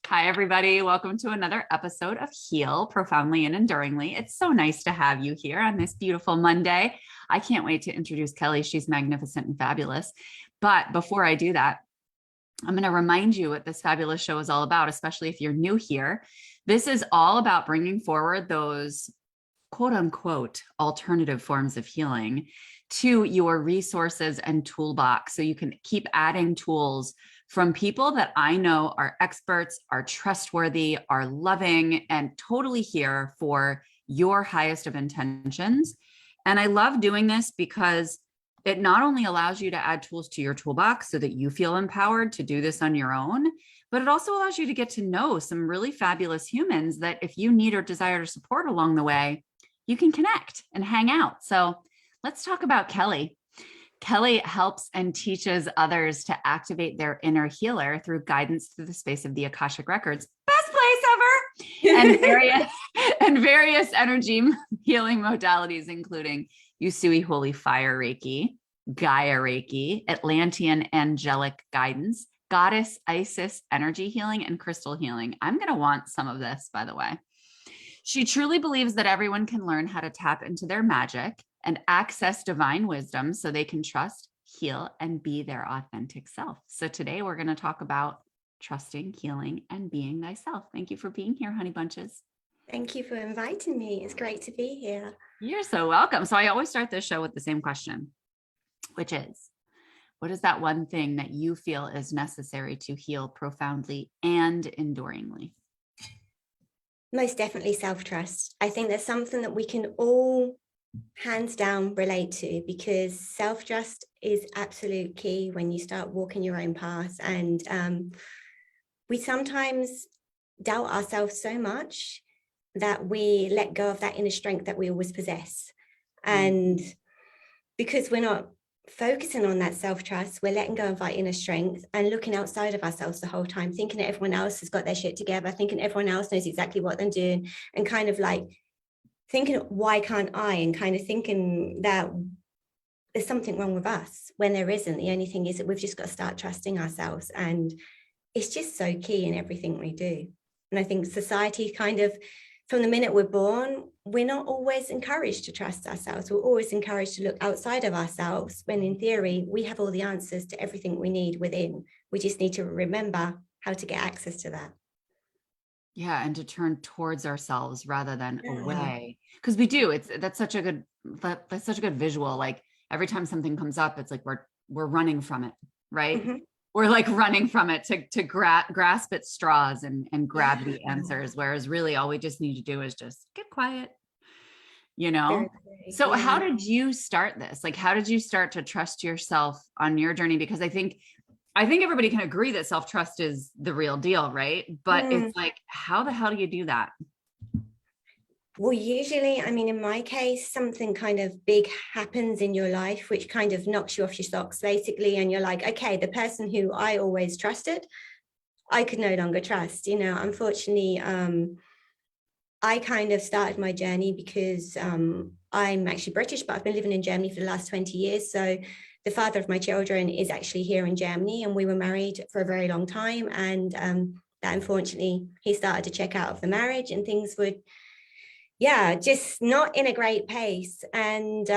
Hi, everybody. Welcome to another episode of Heal Profoundly and Enduringly. It's so nice to have you here on this beautiful Monday. I can't wait to introduce Kelly. She's magnificent and fabulous. But before I do that, I'm going to remind you what this fabulous show is all about, especially if you're new here. This is all about bringing forward those quote unquote alternative forms of healing to your resources and toolbox so you can keep adding tools from people that I know are experts, are trustworthy, are loving, and totally here for your highest of intentions. And I love doing this because it not only allows you to add tools to your toolbox so that you feel empowered to do this on your own, but it also allows you to get to know some really fabulous humans that if you need or desire to support along the way, you can connect and hang out. So let's talk about Kelly. Kelly helps and teaches others to activate their inner healer through guidance through the space of the Akashic Records. Best place ever! and various energy healing modalities, including Usui Holy Fire Reiki, Gaia Reiki, Atlantean Angelic Guidance, Goddess Isis energy healing, and crystal healing. I'm going to want some of this, by the way. She truly believes that everyone can learn how to tap into their magic and access divine wisdom so they can trust, heal, and be their authentic self. So today we're going to talk about trusting, healing, and being thyself. Thank you for being here, honey bunches. Thank you for inviting me. It's great to be here. You're so welcome. So I always start this show with the same question, which is, what is that one thing that you feel is necessary to heal profoundly and enduringly? Most definitely self-trust. I think that's something that we can all hands down relate to, because self-trust is absolute key when you start walking your own path. And we sometimes doubt ourselves so much that we let go of that inner strength that we always possess. And because we're not focusing on that self-trust, we're letting go of our inner strength and looking outside of ourselves the whole time, thinking that everyone else has got their shit together, thinking everyone else knows exactly what they're doing, and kind of like thinking, why can't I? And kind of thinking that there's something wrong with us when there isn't. The only thing is that we've just got to start trusting ourselves. And it's just so key in everything we do. And I think society kind of, from the minute we're born, we're not always encouraged to trust ourselves. We're always encouraged to look outside of ourselves, when in theory, we have all the answers to everything we need within. We just need to remember how to get access to that. Yeah, and to turn towards ourselves rather than away, because we do. That's such a good visual. Like every time something comes up, it's like we're running from it, right? Mm-hmm. We're like running from it to grasp at straws and grab the answers, whereas really all we just need to do is just get quiet, you know? So how did you start this? Like, how did you start to trust yourself on your journey? Because I think everybody can agree that self-trust is the real deal, right? But it's like, how the hell do you do that? Well, usually, I mean, in my case, something kind of big happens in your life, which kind of knocks you off your socks, basically. And you're like, okay, the person who I always trusted, I could no longer trust. You know, unfortunately, I kind of started my journey because I'm actually British, but I've been living in Germany for the last 20 years. So the father of my children is actually here in Germany, and we were married for a very long time. And that unfortunately, he started to check out of the marriage, and things would, just not in a great pace. And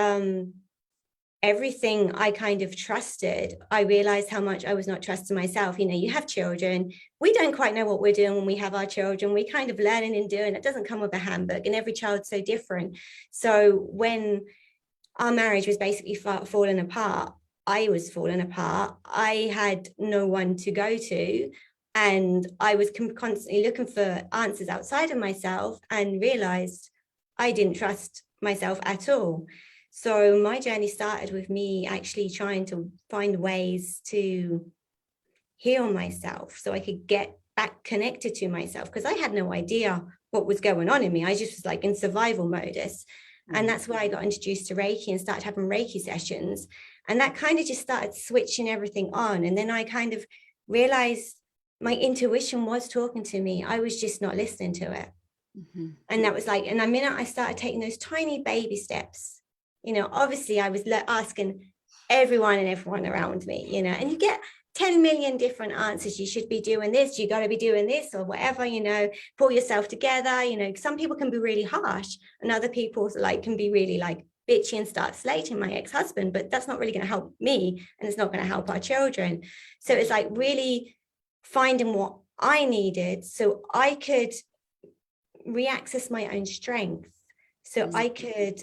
everything I kind of trusted, I realized how much I was not trusting myself. You know, you have children. We don't quite know what we're doing when we have our children. We kind of learning and doing. It doesn't come with a handbook, and every child's so different. So when our marriage was basically falling apart, I was falling apart. I had no one to go to. And I was constantly looking for answers outside of myself, and realized I didn't trust myself at all. So my journey started with me actually trying to find ways to heal myself so I could get back connected to myself, because I had no idea what was going on in me. I just was like in survival modus. And that's why I got introduced to Reiki and started having Reiki sessions. And that kind of just started switching everything on. And then I kind of realized my intuition was talking to me. I was just not listening to it. Mm-hmm. And that was like, and the minute I started taking those tiny baby steps, you know, obviously I was asking everyone and everyone around me, you know, and you get 10 million different answers. You should be doing this, you got to be doing this, or whatever, you know, pull yourself together. You know, some people can be really harsh, and other people like can be really like bitchy and start slating my ex-husband, but that's not really going to help me, and it's not going to help our children. So it's like really finding what I needed so I could reaccess my own strength, so I could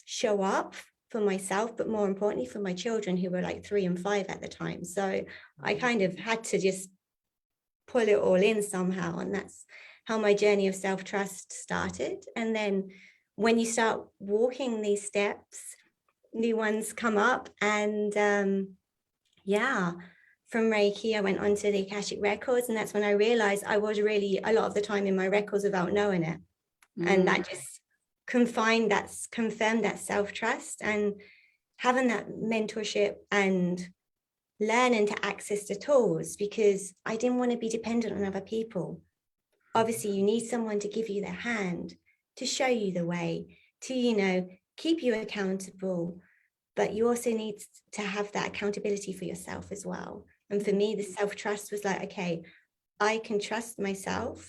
show up for myself, but more importantly for my children, who were like 3 and 5 at the time. So I kind of had to just pull it all in somehow, and that's how my journey of self-trust started. And then when you start walking these steps, new ones come up. And yeah, from Reiki, I went on to the Akashic Records, and that's when I realized I was really a lot of the time in my records without knowing it. And that just confirmed that self-trust, and having that mentorship and learning to access the tools, because I didn't want to be dependent on other people. Obviously, you need someone to give you the hand, to show you the way, to, you know, keep you accountable, but you also need to have that accountability for yourself as well. And for me, the self-trust was like, okay, I can trust myself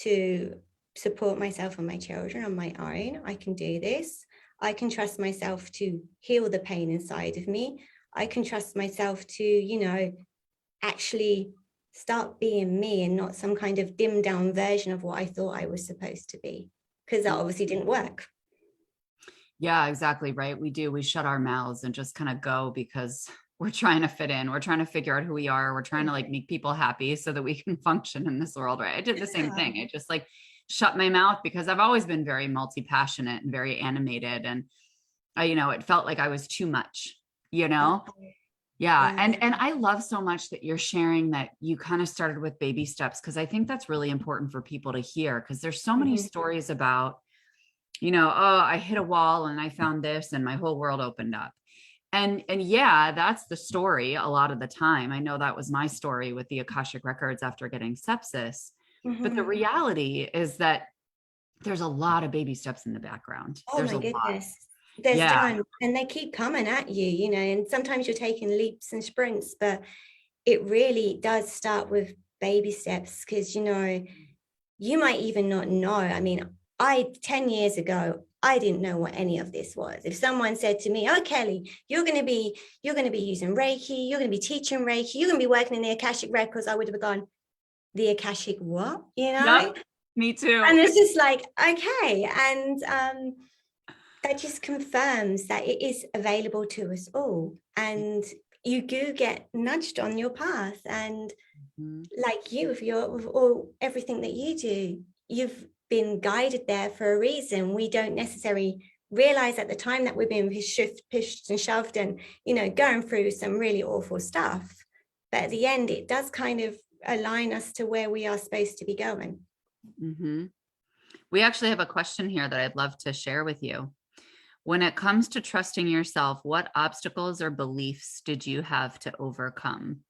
to support myself and my children on my own. I can do this. I can trust myself to heal the pain inside of me. I can trust myself to, you know, actually start being me, and not some kind of dimmed down version of what I thought I was supposed to be, because that obviously didn't work. Yeah, exactly. Right. We shut our mouths and just kind of go because we're trying to fit in. We're trying to figure out who we are. We're trying to like make people happy so that we can function in this world. Right. I did the same thing. I just like shut my mouth because I've always been very multi-passionate and very animated. And you know, it felt like I was too much, you know? Yeah. And I love so much that you're sharing that you kind of started with baby steps, because I think that's really important for people to hear, because there's so many stories about, you know, oh, I hit a wall and I found this and my whole world opened up. And yeah, that's the story a lot of the time. I know that was my story with the Akashic Records after getting sepsis. But the reality is that there's a lot of baby steps in the background. Oh There's my a lot. goodness. There's Yeah. done, and they keep coming at you, you know, and sometimes you're taking leaps and sprints, but it really does start with baby steps, because, you know, you might even not know. I mean, 10 years ago, I didn't know what any of this was. If someone said to me, oh, Kelly, you're going to be using Reiki, you're going to be teaching Reiki, you're going to be working in the Akashic Records, I would have gone, the Akashic what? You know? Yep, me too. And it's just like, okay. And that just confirms that it is available to us all. And you do get nudged on your path. And like you, with all everything that you do, you've been guided there for a reason. We don't necessarily realize at the time that we're being pushed and shoved and, you know, going through some really awful stuff. But at the end, it does kind of align us to where we are supposed to be going. We actually have a question here that I'd love to share with you. When it comes to trusting yourself, what obstacles or beliefs did you have to overcome?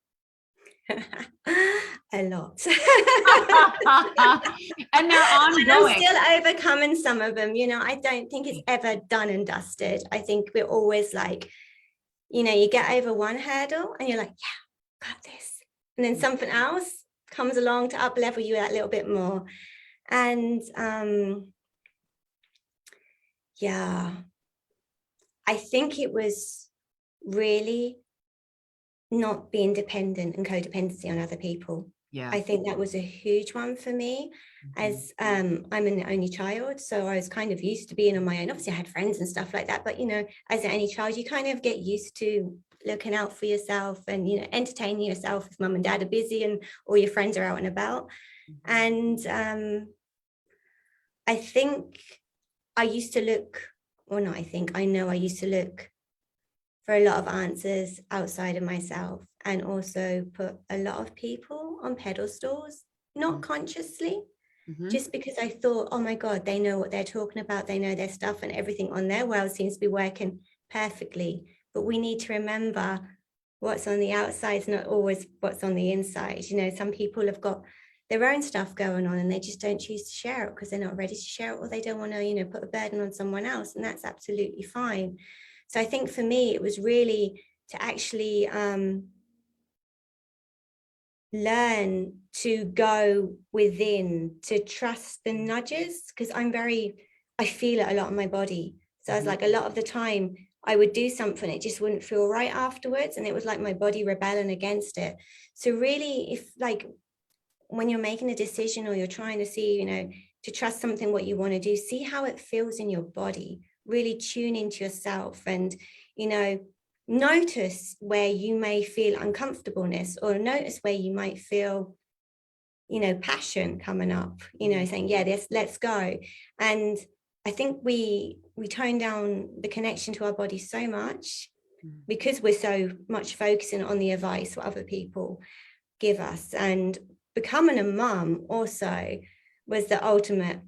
A lot. And they're ongoing. And I'm still overcoming some of them. You know, I don't think it's ever done and dusted. I think we're always like, you know, you get over one hurdle and you're like, yeah, got this. And then something else comes along to up level you that little bit more. And yeah, I think it was really not being dependent and codependency on other people. Yeah, I think that was a huge one for me. As I'm an only child, so I was kind of used to being on my own. Obviously I had friends and stuff like that, but you know, as an only child, you kind of get used to looking out for yourself and, you know, entertaining yourself if mum and dad are busy and all your friends are out and about. And I think I used to look, or not, I know I used to look for a lot of answers outside of myself, and also put a lot of people on pedestals, not consciously, just because I thought, oh my God, they know what they're talking about. They know their stuff, and everything on their world seems to be working perfectly. But we need to remember what's on the outside is not always what's on the inside. You know, some people have got their own stuff going on and they just don't choose to share it because they're not ready to share it, or they don't want to, you know, put a burden on someone else, and that's absolutely fine. So I think for me, it was really to actually learn to go within, to trust the nudges, because I feel it a lot in my body. So I was like, a lot of the time I would do something, it just wouldn't feel right afterwards. And it was like my body rebelling against it. So really, if like when you're making a decision or you're trying to see, you know, to trust something, what you want to do, see how it feels in your body, really tune into yourself and, you know, notice where you may feel uncomfortableness, or notice where you might feel, you know, passion coming up, you know, saying, yeah, let's go. And I think we tone down the connection to our body so much because we're so much focusing on the advice what other people give us. And becoming a mum also was the ultimate,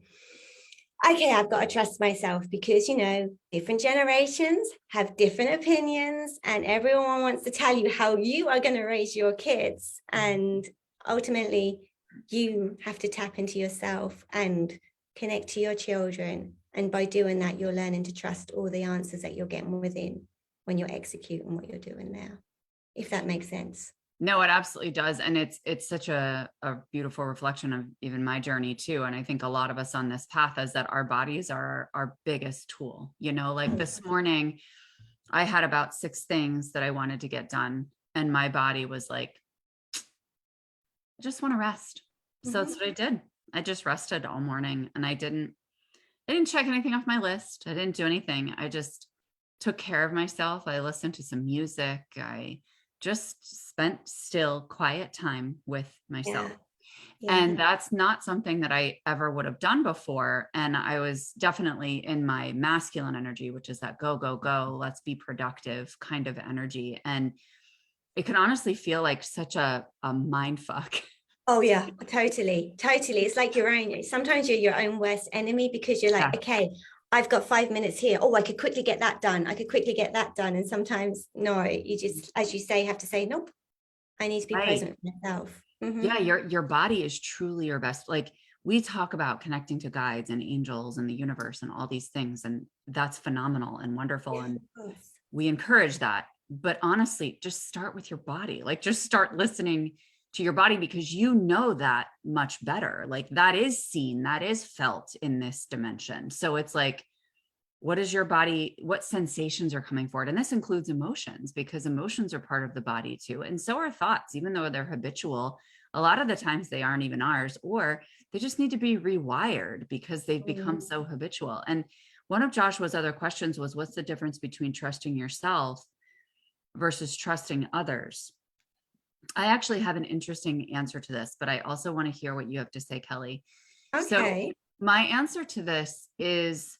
okay, I've got to trust myself, because, you know, different generations have different opinions and everyone wants to tell you how you are going to raise your kids. And ultimately, you have to tap into yourself and connect to your children. And by doing that, you're learning to trust all the answers that you're getting within when you're executing what you're doing now, if that makes sense. No, it absolutely does. And it's such a beautiful reflection of even my journey too. And I think a lot of us on this path is that our bodies are our biggest tool. You know, like this morning, I had about 6 things that I wanted to get done. And my body was like, I just want to rest. So that's what I did. I just rested all morning, and I didn't check anything off my list. I didn't do anything. I just took care of myself. I listened to some music. I just spent still, quiet time with myself. Yeah. And that's not something that I ever would have done before. And I was definitely in my masculine energy, which is that go, go, go, let's be productive kind of energy. And it can honestly feel like such a mind fuck. Oh yeah, totally. It's like sometimes you're your own worst enemy, because you're like, okay, I've got 5 minutes here. Oh, I could quickly get that done. And sometimes, no, you just, as you say, have to say, nope, I need to be present for myself. Yeah, your body is truly your best. Like, we talk about connecting to guides and angels and the universe and all these things, and that's phenomenal and wonderful. And we encourage that. But honestly, just start with your body. Like, just start listening to your body, because you know that much better. Like, that is seen, that is felt in this dimension. So it's like, what is your body, what sensations are coming forward? And this includes emotions, because emotions are part of the body too. And so are thoughts, even though they're habitual. A lot of the times they aren't even ours, or they just need to be rewired because they've become so habitual. And one of Joshua's other questions was, what's the difference between trusting yourself versus trusting others? I actually have an interesting answer to this, but I also want to hear what you have to say, Kelly. Okay. So my answer to this is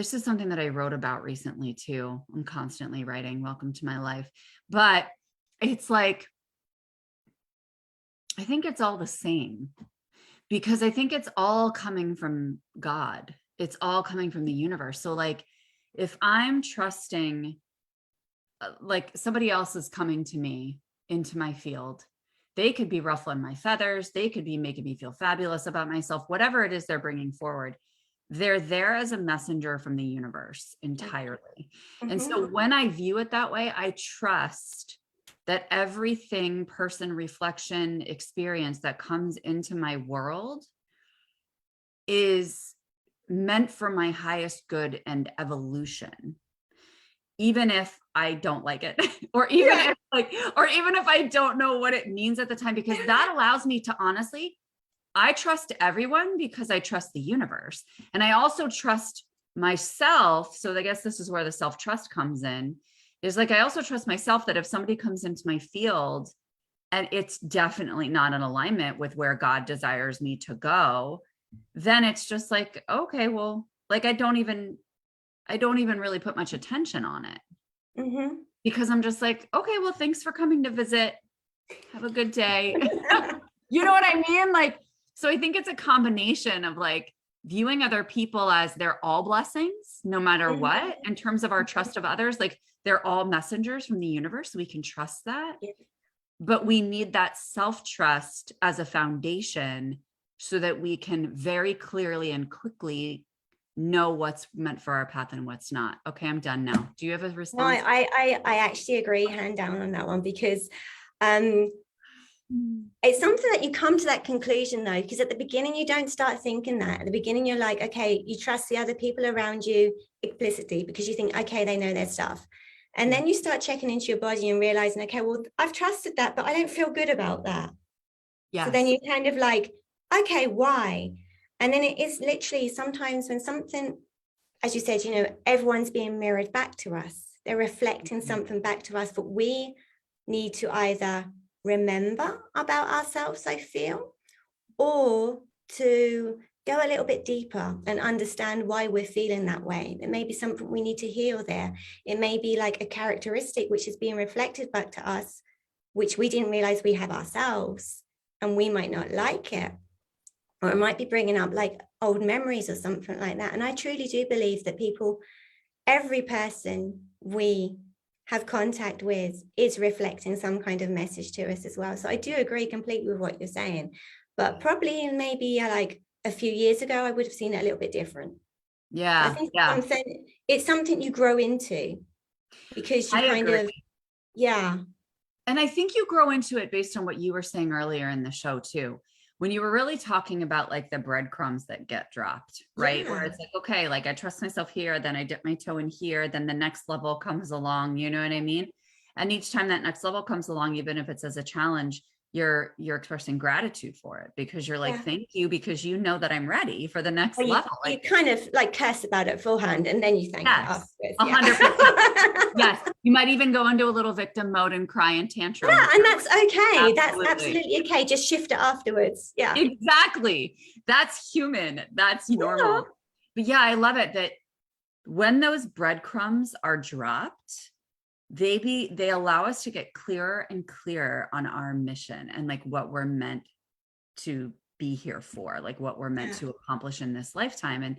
something that I wrote about recently too. I'm constantly writing, welcome to my life. But it's like, I think it's all the same, because I think it's all coming from God. It's all coming from the universe. So like, if I'm trusting, like somebody else is coming to me into my field, they could be ruffling my feathers. They could be making me feel fabulous about myself, whatever it is they're bringing forward. They're there as a messenger from the universe entirely. And so when I view it that way, I trust that everything, person, reflection, experience that comes into my world is meant for my highest good and evolution, even if I don't like it, or even if I don't know what it means at the time, because that allows me to honestly, I trust everyone because I trust the universe. And I also trust myself. So I guess this is where the self-trust comes in, is like, I also trust myself that if somebody comes into my field and it's definitely not in alignment with where God desires me to go, then it's just like, okay, well, like, I don't even really put much attention on it, because I'm just like, okay, well, thanks for coming to visit. Have a good day. You know what I mean? Like, so I think it's a combination of like viewing other people as they're all blessings, no matter what, in terms of our trust of others. Like, they're all messengers from the universe. So we can trust that. But we need that self-trust as a foundation so that we can very clearly and quickly know what's meant for our path and what's not. Okay, I'm done now. Do you have a response? No, I actually agree hand down on that one, because It's something that you come to that conclusion though, because at the beginning you don't start thinking that. At the beginning you're like, okay, you trust the other people around you implicitly because you think, okay, they know their stuff. And then you start checking into your body and realizing, okay, well, I've trusted that, but I don't feel good about that. Yes. So then you kind of like, okay, why? And then it is literally sometimes when something, as you said, you know, everyone's being mirrored back to us. They're reflecting something back to us, but we need to either remember about ourselves, I feel, or to go a little bit deeper and understand why we're feeling that way. It may be something we need to heal there. It may be like a characteristic which is being reflected back to us, which we didn't realize we have ourselves, and we might not like it. Or it might be bringing up like old memories or something like that. And I truly do believe that people, every person we have contact with is reflecting some kind of message to us as well. So I do agree completely with what you're saying, but probably in maybe like a few years ago, I would have seen it a little bit different. Yeah. So I think it's something you grow into because you yeah. And I think you grow into it based on what you were saying earlier in the show too. When you were really talking about like the breadcrumbs that get dropped, right? Where it's like, okay, like I trust myself here, then I dip my toe in here, then the next level comes along, you know what I mean? And each time that next level comes along, even if it's as a challenge, you're expressing gratitude for it because you're like, thank you, because you know that I'm ready for the next level. You kind of like curse about it beforehand and then you thank it afterwards. 100%. Yes. You might even go into a little victim mode and cry and tantrum. Yeah, and that's okay. That's absolutely okay. Just shift it afterwards. Yeah. Exactly. That's human. That's normal. Yeah. But yeah, I love it that when those breadcrumbs are dropped, they allow us to get clearer and clearer on our mission and like what we're meant to be here for, like what we're meant to accomplish in this lifetime. And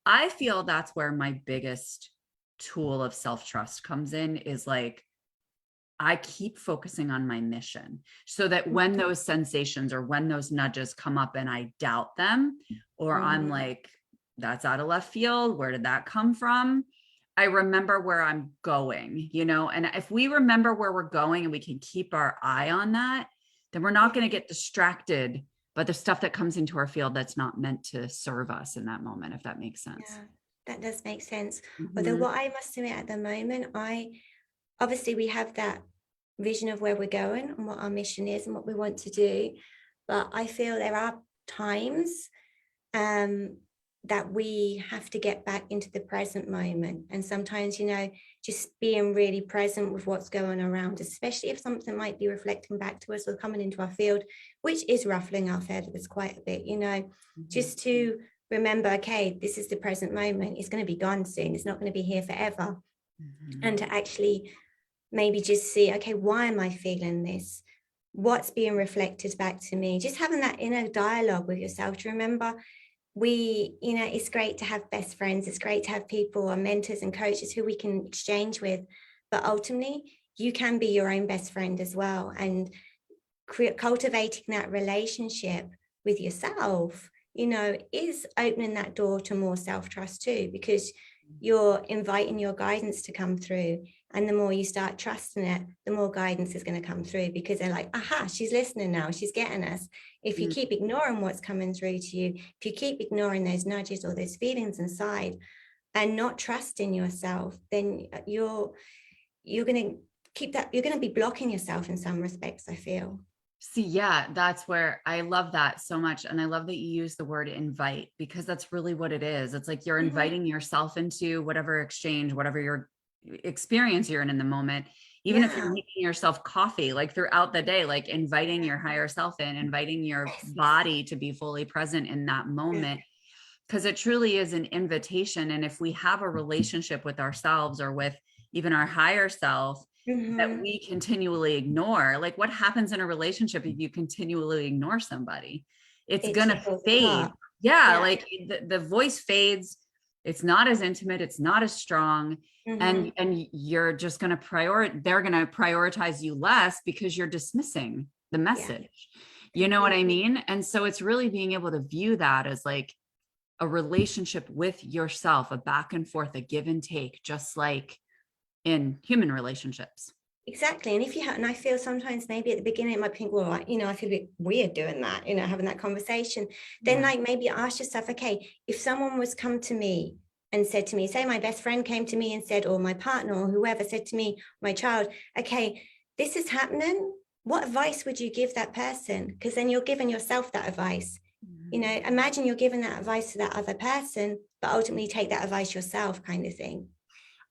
I feel that's where my biggest tool of self-trust comes in, is like, I keep focusing on my mission so that when those sensations or when those nudges come up and I doubt them, or I'm like, that's out of left field, where did that come from? I remember where I'm going, you know, and if we remember where we're going and we can keep our eye on that, then we're not going to get distracted by the stuff that comes into our field that's not meant to serve us in that moment, if that makes sense. Yeah, that does make sense. Although what I must admit at the moment, obviously we have that vision of where we're going and what our mission is and what we want to do. But I feel there are times that we have to get back into the present moment. And sometimes, you know, just being really present with what's going around, especially if something might be reflecting back to us or coming into our field, which is ruffling our feathers quite a bit, you know, just to remember, okay, this is the present moment. It's going to be gone soon. It's not going to be here forever. And to actually maybe just see, okay, why am I feeling this? What's being reflected back to me? Just having that inner dialogue with yourself to remember, you know, it's great to have best friends. It's great to have people or mentors and coaches who we can exchange with. But ultimately, you can be your own best friend as well. And cultivating that relationship with yourself, you know, is opening that door to more self-trust too, because you're inviting your guidance to come through. And the more you start trusting it, the more guidance is going to come through, because they're like, aha, she's listening now. She's getting us. If you keep ignoring what's coming through to you, if you keep ignoring those nudges or those feelings inside and not trusting yourself, then you're going to keep that. You're going to be blocking yourself in some respects, I feel. See, yeah, that's where I love that so much. And I love that you use the word invite, because that's really what it is. It's like you're inviting yourself into whatever exchange, whatever your experience you're in the moment, even if you're making yourself coffee, like throughout the day, like inviting your higher self in, inviting your body to be fully present in that moment, because it truly is an invitation. And if we have a relationship with ourselves or with even our higher self, that we continually ignore, like what happens in a relationship if you continually ignore somebody? It's gonna fade. Like the voice fades. It's not as intimate. It's not as strong. And you're just gonna they're gonna prioritize you less because you're dismissing the message. You know what I mean? And so it's really being able to view that as like a relationship with yourself, a back and forth, a give and take, just like in human relationships. Exactly. And if you have, and I feel sometimes maybe at the beginning, it might think, well, I feel a bit weird doing that, having that conversation. Then like maybe ask yourself, okay, if someone was come to me and said to me, say my best friend came to me and said, or my partner or whoever said to me, my child, okay, this is happening. What advice would you give that person? Because then you're giving yourself that advice. Imagine you're giving that advice to that other person, but ultimately take that advice yourself, kind of thing.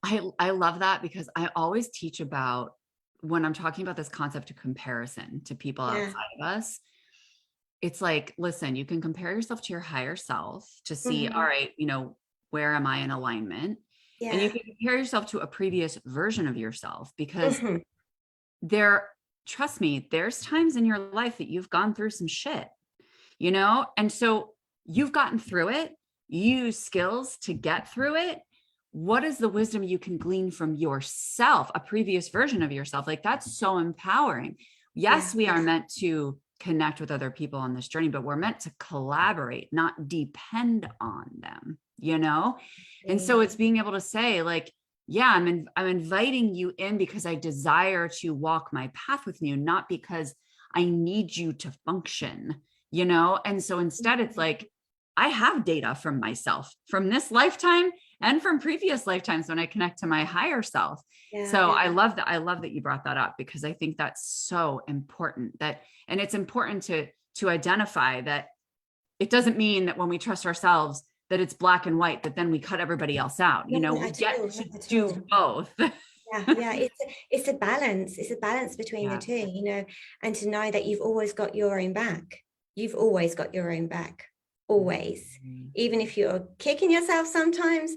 I love that, because I always teach about, when I'm talking about this concept of comparison to people outside of us, it's like, listen, you can compare yourself to your higher self to see, all right, where am I in alignment? And you can compare yourself to a previous version of yourself, because trust me, there's times in your life that you've gone through some shit, and so you've gotten through it, you use skills to get through it. What is the wisdom you can glean from yourself, a previous version of yourself? Like, that's so empowering. Yes, we are meant to connect with other people on this journey, but we're meant to collaborate, not depend on them, And so it's being able to say, like, yeah, I'm inviting you in because I desire to walk my path with you, not because I need you to function, And so instead it's like, I have data from myself from this lifetime and from previous lifetimes when I connect to my higher self. So I love that. I love that you brought that up, because I think that's so important, and it's important to identify that it doesn't mean that when we trust ourselves that it's black and white, that then we cut everybody else out. We get to do both. It's a balance. It's a balance between the two, and to know that you've always got your own back. You've always got your own back, always. Even if you're kicking yourself sometimes,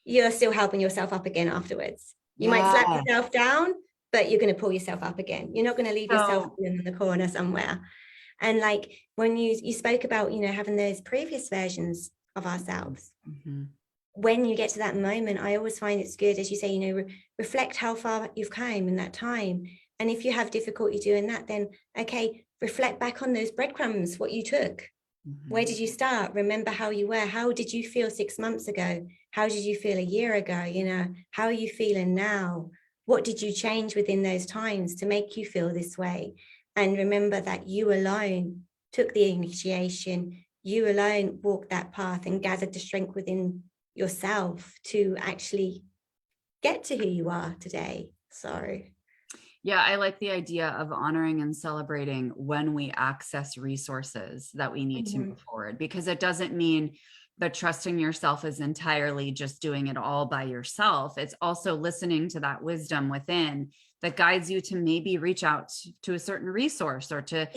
you're still helping yourself up again afterwards. You might slap yourself down, but you're going to pull yourself up again. You're not going to leave yourself in the corner somewhere. And like when you spoke about, having those previous versions of ourselves, when you get to that moment, I always find it's good, as you say, reflect how far you've come in that time. And if you have difficulty doing that, then, okay, reflect back on those breadcrumbs, what you took. Where did you start? Remember how you were. How did you feel 6 months ago? How did you feel a year ago? How are you feeling now? What did you change within those times to make you feel this way? And remember that you alone took the initiation. You alone walked that path and gathered the strength within yourself to actually get to who you are today. So yeah, I like the idea of honoring and celebrating when we access resources that we need to move forward, because it doesn't mean that trusting yourself is entirely just doing it all by yourself. It's also listening to that wisdom within that guides you to maybe reach out to a certain resource or to,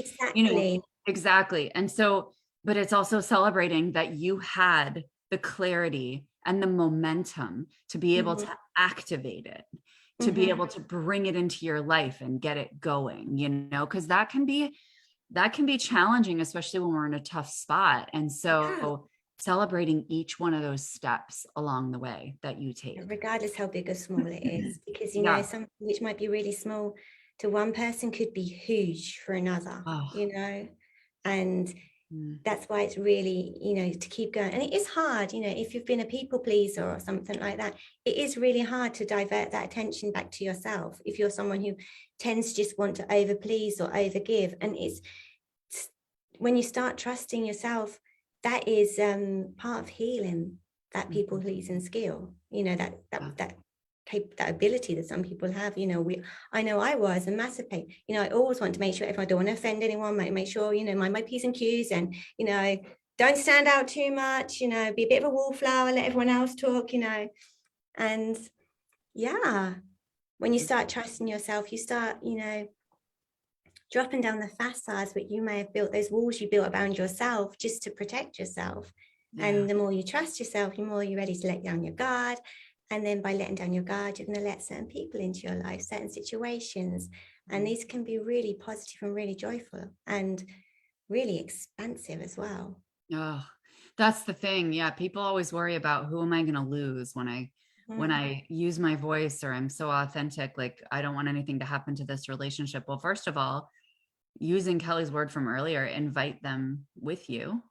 exactly. And so, but it's also celebrating that you had the clarity and the momentum to be able to activate it, to be able to bring it into your life and get it going, because that can be challenging, especially when we're in a tough spot. And so celebrating each one of those steps along the way that you take, regardless how big or small it is, because something which might be really small to one person could be huge for another. And that's why it's really, to keep going. And it is hard, if you've been a people pleaser or something like that, it is really hard to divert that attention back to yourself. If you're someone who tends to just want to over please or over give, and it's when you start trusting yourself, that is part of healing that people pleasing skill, that ability that some people have. I know I was a massive pain. I always want to make sure, if I don't want to offend anyone, make sure, mind my P's and Q's, and, don't stand out too much, be a bit of a wallflower, let everyone else talk, and when you start trusting yourself, you start, dropping down the facades that you may have built, those walls you built around yourself just to protect yourself. And the more you trust yourself, the more you're ready to let down your guard. And then by letting down your guard, you're going to let certain people into your life, certain situations. And these can be really positive and really joyful and really expansive as well. Oh, that's the thing. Yeah. People always worry about, who am I going to lose when I use my voice, or I'm so authentic, like I don't want anything to happen to this relationship. Well, first of all, using Kelly's word from earlier, invite them with you.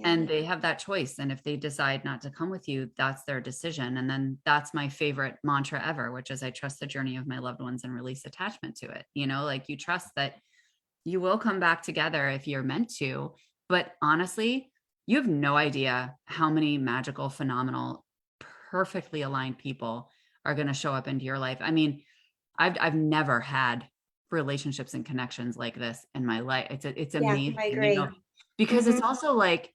And they have that choice. And if they decide not to come with you, that's their decision. And then that's my favorite mantra ever, which is I trust the journey of my loved ones and release attachment to it. You know, like you trust that you will come back together if you're meant to. But honestly, you have no idea how many magical, phenomenal, perfectly aligned people are going to show up into your life. I mean, I've never had relationships and connections like this in my life. It's Yeah, amazing, I you know, agree. because it's also like,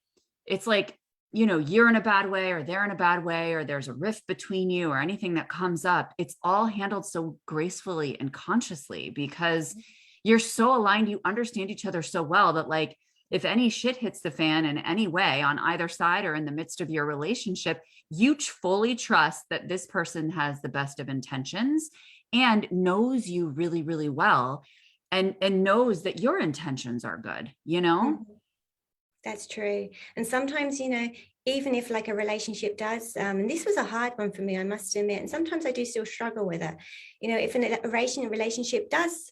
it's like, you know, you're in a bad way or they're in a bad way, or there's a rift between you or anything that comes up. It's all handled so gracefully and consciously because you're so aligned. You understand each other so well that, like, if any shit hits the fan in any way on either side or in the midst of your relationship, you fully trust that this person has the best of intentions and knows you really, really well, and knows that your intentions are good, you know? That's true. And sometimes, you know, even if like a relationship does, and this was a hard one for me, I must admit, and sometimes I do still struggle with it. You know, if a relationship does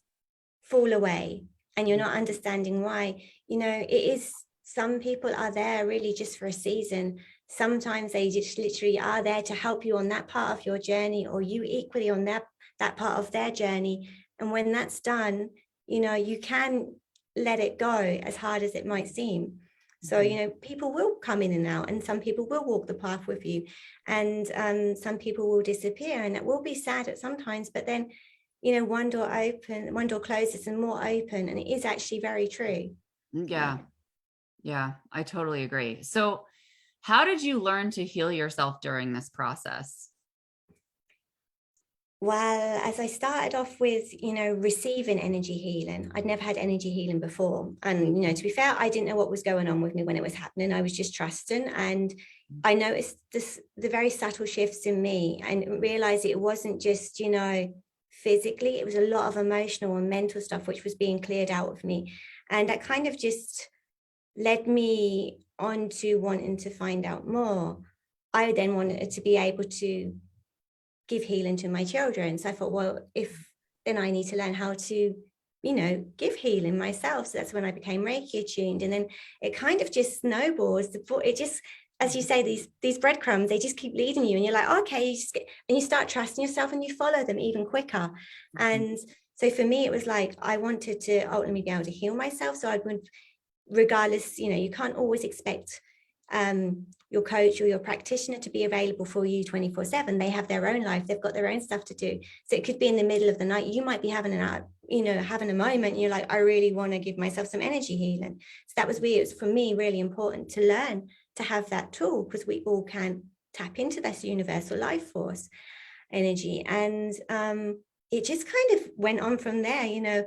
fall away and you're not understanding why, you know, it is, some people are there really just for a season. Sometimes they just literally are there to help you on that part of your journey, or you equally on that part of their journey. And when that's done, you know, you can let it go, as hard as it might seem. So, you know, people will come in and out, and some people will walk the path with you, and some people will disappear, and it will be sad at sometimes, but then, you know, one door closes and more open, and it is actually very true. Yeah. Yeah, I totally agree. So how did you learn to heal yourself during this process? Well, as I started off with, you know, receiving energy healing, I'd never had energy healing before. And, you know, to be fair, I didn't know what was going on with me when it was happening. I was just trusting. And I noticed the very subtle shifts in me, and realized it wasn't just, you know, physically, it was a lot of emotional and mental stuff which was being cleared out of me. And that kind of just led me on to wanting to find out more. I then wanted to be able to give healing to my children. So I thought, well, if then I need to learn how to, you know, give healing myself. So that's when I became Reiki attuned. And then it kind of just snowballs. It just, as you say, these breadcrumbs, they just keep leading you. And you're like, okay, and you start trusting yourself and you follow them even quicker. And so for me, it was like, I wanted to ultimately be able to heal myself. So I would, regardless, you know, you can't always expect your coach or your practitioner to be available for you 24/7. They have their own life, they've got their own stuff to do. So it could be in the middle of the night, you might be having having a moment, you're like, I really want to give myself some energy healing. So that was weird. It was, for me, really important to learn to have that tool, because we all can tap into this universal life force energy. And it just kind of went on from there. You know,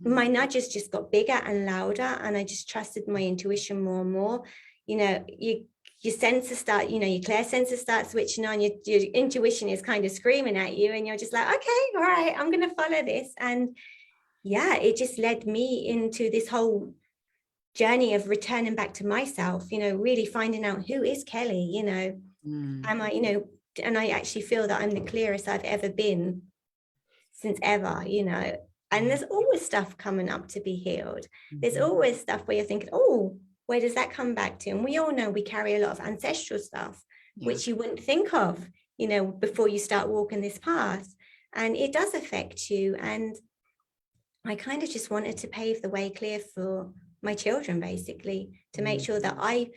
my nudges just got bigger and louder, and I just trusted my intuition more and more. You know, your senses start, you know, your clear senses start switching on, your intuition is kind of screaming at you, and you're just like, okay, all right, I'm going to follow this. And yeah, it just led me into this whole journey of returning back to myself, you know, really finding out, who is Kelly, you know, am I, you know, and I actually feel that I'm the clearest I've ever been since ever, you know. And there's always stuff coming up to be healed. There's always stuff where you're thinking, oh, where does that come back to? And we all know we carry a lot of ancestral stuff, which you wouldn't think of, you know, before you start walking this path. And it does affect you. And I kind of just wanted to pave the way clear for my children, basically, to make sure that I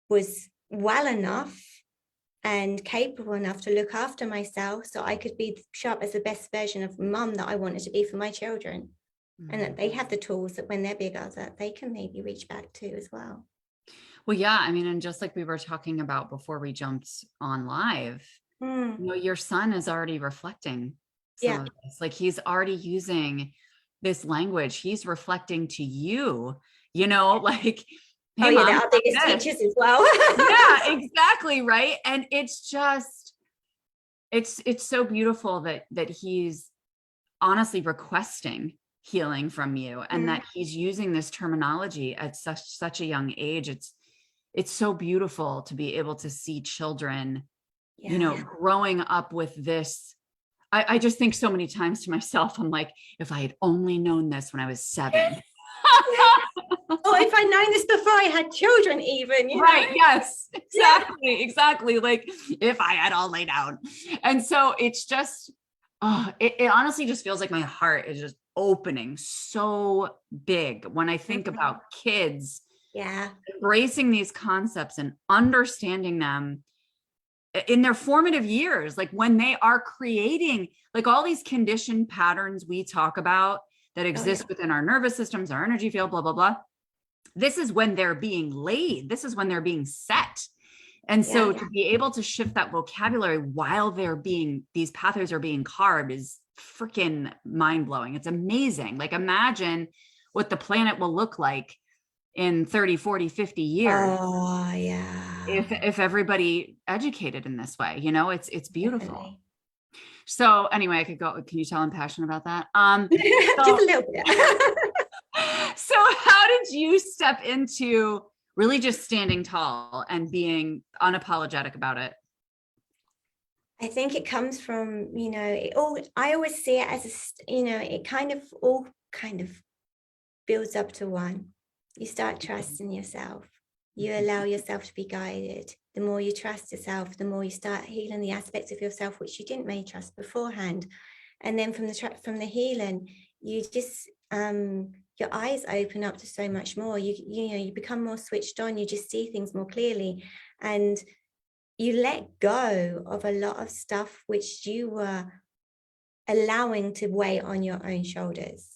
was well enough and capable enough to look after myself, so I could show up as the best version of mum that I wanted to be for my children. And that they have the tools that when they're bigger, that they can maybe reach back to as well. Well, yeah, I mean, and just like we were talking about before we jumped on live, you know, your son is already reflecting some of this. Like, he's already using this language. He's reflecting to you, you know, like, hey, they're mom, our biggest teachers as well. Yeah, exactly. Right. And it's just, it's so beautiful that he's honestly requesting healing from you, and that he's using this terminology at such a young age. It's so beautiful to be able to see children, you know, growing up with this. I just think so many times to myself, I'm like, if I had only known this when I was 7. Oh, if I'd known this before I had children, even, you Right. know? Yes, exactly. Exactly. Like if I had all laid out. And so it's just, oh, it honestly just feels like my heart is just opening so big when I think about kids Yeah. embracing these concepts and understanding them in their formative years, like when they are creating like all these conditioned patterns we talk about that exist within our nervous systems, our energy field, blah, blah, blah. This is when they're being laid. This is when they're being set. And so to be able to shift that vocabulary while these pathways are being carved is freaking mind blowing. It's amazing. Like imagine what the planet will look like in 30, 40, 50 years. Oh, yeah. If everybody educated in this way, it's beautiful. Definitely. So anyway, I could go, can you tell I'm passionate about that? Just a little bit. So how did you step into really just standing tall and being unapologetic about it? I think it comes from, I always see it as it all kind of builds up to one. You start trusting yourself. You allow yourself to be guided. The more you trust yourself, the more you start healing the aspects of yourself which you didn't maybe trust beforehand. And then from the healing, you just your eyes open up to so much more. You become more switched on. You just see things more clearly, and you let go of a lot of stuff which you were allowing to weigh on your own shoulders.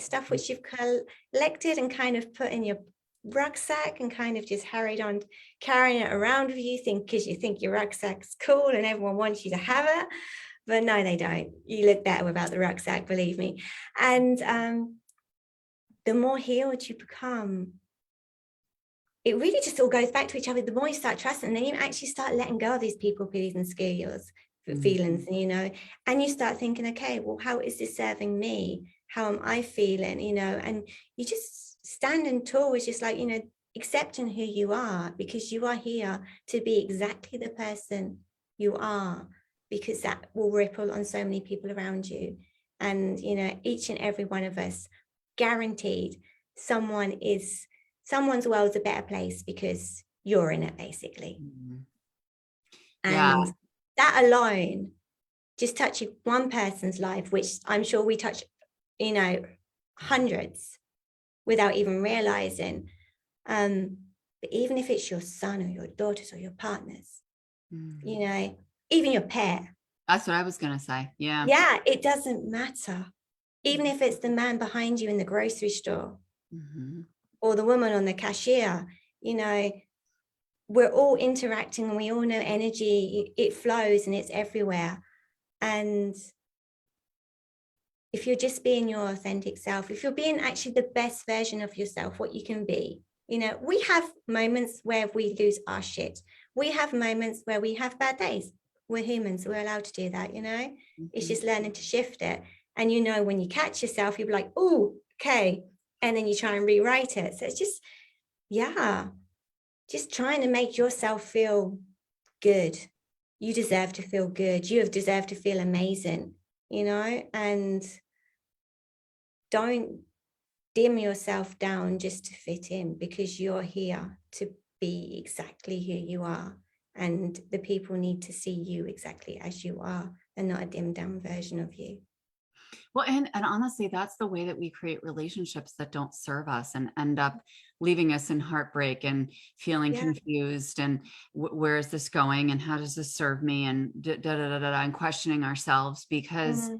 Stuff which you've collected and kind of put in your rucksack and kind of just hurried on carrying it around with you because you think your rucksack's cool and everyone wants you to have it, but no, they don't. You look better without the rucksack, believe me. And the more healed you become, it really just all goes back to each other. The more you start trusting, and then you actually start letting go of these people pleasing skills, feelings, and you start thinking, okay, well, how is this serving me? How am I feeling? And you just standing tall is just like, accepting who you are, because you are here to be exactly the person you are, because that will ripple on so many people around you. And, each and every one of us, guaranteed, someone's world's a better place because you're in it, basically. And that alone, just touching one person's life, which I'm sure we touch, hundreds without even realizing. But even if it's your son or your daughters or your partners, even your pair. That's what I was going to say. Yeah. Yeah, it doesn't matter. Even if it's the man behind you in the grocery store or the woman on the cashier, we're all interacting and we all know energy, it flows and it's everywhere. And if you're just being your authentic self, if you're being actually the best version of yourself, what you can be, we have moments where we lose our shit. We have moments where we have bad days. We're humans. We're allowed to do that, It's just learning to shift it. And, when you catch yourself, you'll be like, oh, okay. And then you try and rewrite it. So it's just, just trying to make yourself feel good. You deserve to feel good. You have deserved to feel amazing, and don't dim yourself down just to fit in, because you're here to be exactly who you are. And the people need to see you exactly as you are and not a dimmed down version of you. Well, and honestly, that's the way that we create relationships that don't serve us and end up leaving us in heartbreak and feeling confused. And where is this going? And how does this serve me? And and questioning ourselves, because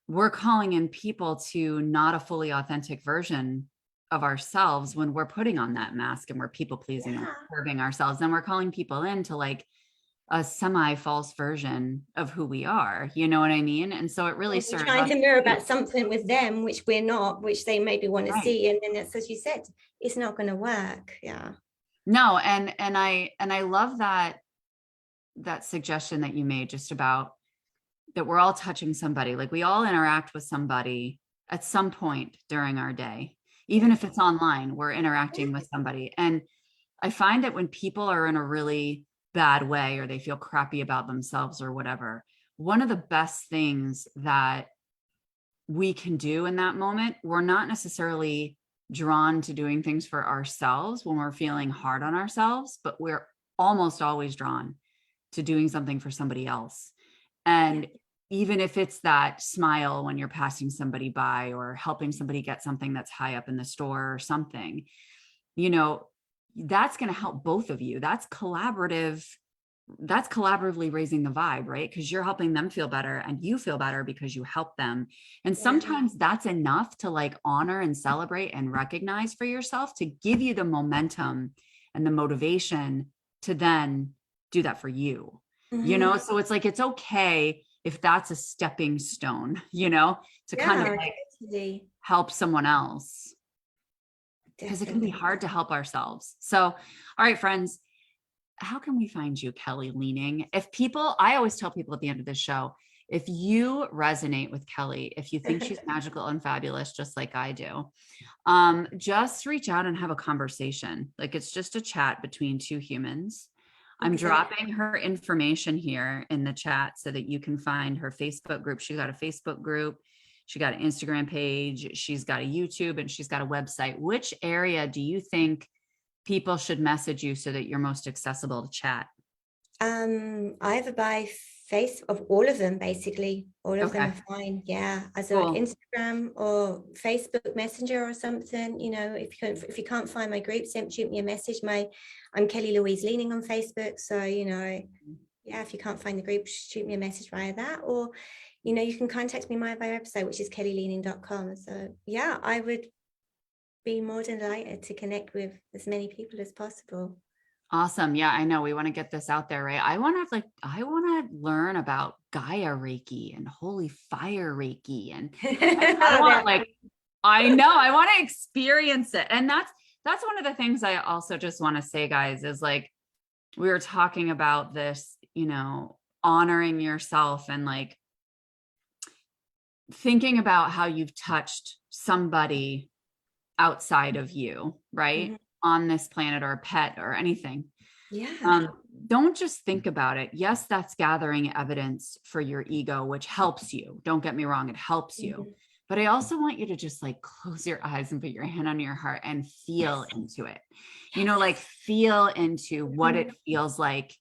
we're calling in people to not a fully authentic version of ourselves when we're putting on that mask and we're people pleasing and serving ourselves. Then we're calling people into like a semi-false version of who we are. You know what I mean? And so it really serves trying us to mirror about something with them, which we're not, which they maybe want to see. And then it's, as you said, it's not going to work. Yeah. No. And I love that suggestion that you made, just about that we're all touching somebody. Like we all interact with somebody at some point during our day, even if it's online, we're interacting with somebody. And I find that when people are in a really bad way or they feel crappy about themselves or whatever, one of the best things that we can do in that moment, we're not necessarily drawn to doing things for ourselves when we're feeling hard on ourselves, but we're almost always drawn to doing something for somebody else. And even if it's that smile when you're passing somebody by or helping somebody get something that's high up in the store or something, you know, that's going to help both of you. That's collaboratively raising the vibe, right? Because you're helping them feel better and you feel better because you help them. And sometimes that's enough to like honor and celebrate and recognize for yourself to give you the momentum and the motivation to then do that for you, you know? So it's like, it's okay if that's a stepping stone, you know, to kind of like help someone else. Because it can be hard to help ourselves. So, all right, friends, how can we find you, Kelly Leaning? I always tell people at the end of this show, if you resonate with Kelly, if you think she's magical and fabulous, just like I do, just reach out and have a conversation. Like it's just a chat between two humans. I'm dropping her information here in the chat so that you can find her Facebook group. She's got a Facebook group. She got an Instagram page. She's got a YouTube and she's got a website. Which area do you think people should message you so that you're most accessible to chat? Either by face of all of them, basically. All of them are fine. Yeah. As an Instagram or Facebook Messenger or something, you know, if you can't find my group, shoot me a message. I'm Kelly Louise Leaning on Facebook. So, you know, yeah, if you can't find the group, shoot me a message via that, or, you know, you can contact me via my website, which is kellyleaning.com. So yeah, I would be more than delighted to connect with as many people as possible. Awesome. Yeah, I know we want to get this out there, right? I want to learn about Gaia Reiki and Holy Fire Reiki. And I want to experience it. And that's one of the things I also just want to say, guys, is like, we were talking about this, you know, honoring yourself and like thinking about how you've touched somebody outside of you, right? On this planet or a pet or anything. Yeah. Don't just think about it. Yes, that's gathering evidence for your ego, which helps you. Don't get me wrong. It helps you. But I also want you to just like close your eyes and put your hand on your heart and feel into it. You know, like feel into what it feels like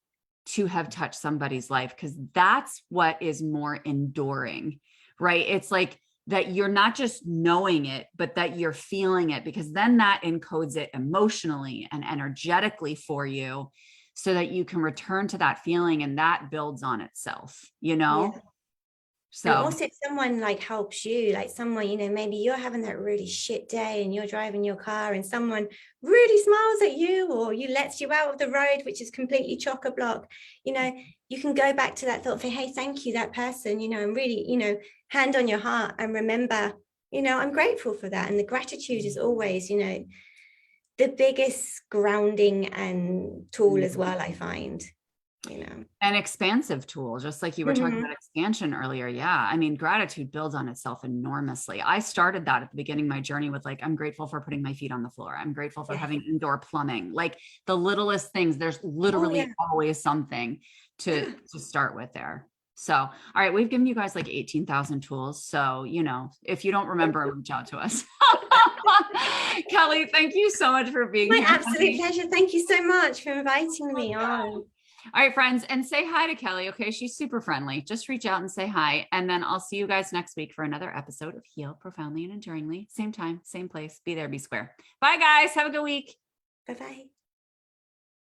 to have touched somebody's life, because that's what is more enduring, right? It's like that you're not just knowing it, but that you're feeling it, because then that encodes it emotionally and energetically for you so that you can return to that feeling and that builds on itself, you know? Yeah. So and also if someone like helps you, like someone, you know, maybe you're having that really shit day and you're driving your car and someone really smiles at you or you lets you out of the road, which is completely chock-a-block, you know, you can go back to that thought for, hey, thank you, that person, you know, and really, you know, hand on your heart and remember, you know, I'm grateful for that. And the gratitude is always, you know, the biggest grounding and tool as well, I find. You know, an expansive tool, just like you were talking about expansion earlier. Yeah. I mean, gratitude builds on itself enormously. I started that at the beginning of my journey with like, I'm grateful for putting my feet on the floor. I'm grateful for having indoor plumbing, like the littlest things. There's literally always something to start with there. So, all right, we've given you guys like 18,000 tools. So, you know, if you don't remember, reach out to us. Kelly, thank you so much for being here. My absolute pleasure. Thank you so much for inviting me on. All right, friends, and say hi to Kelly. Okay, she's super friendly. Just reach out and say hi. And then I'll see you guys next week for another episode of Heal Profoundly and Enduringly. Same time, same place. Be there, be square. Bye, guys. Have a good week. Bye-bye.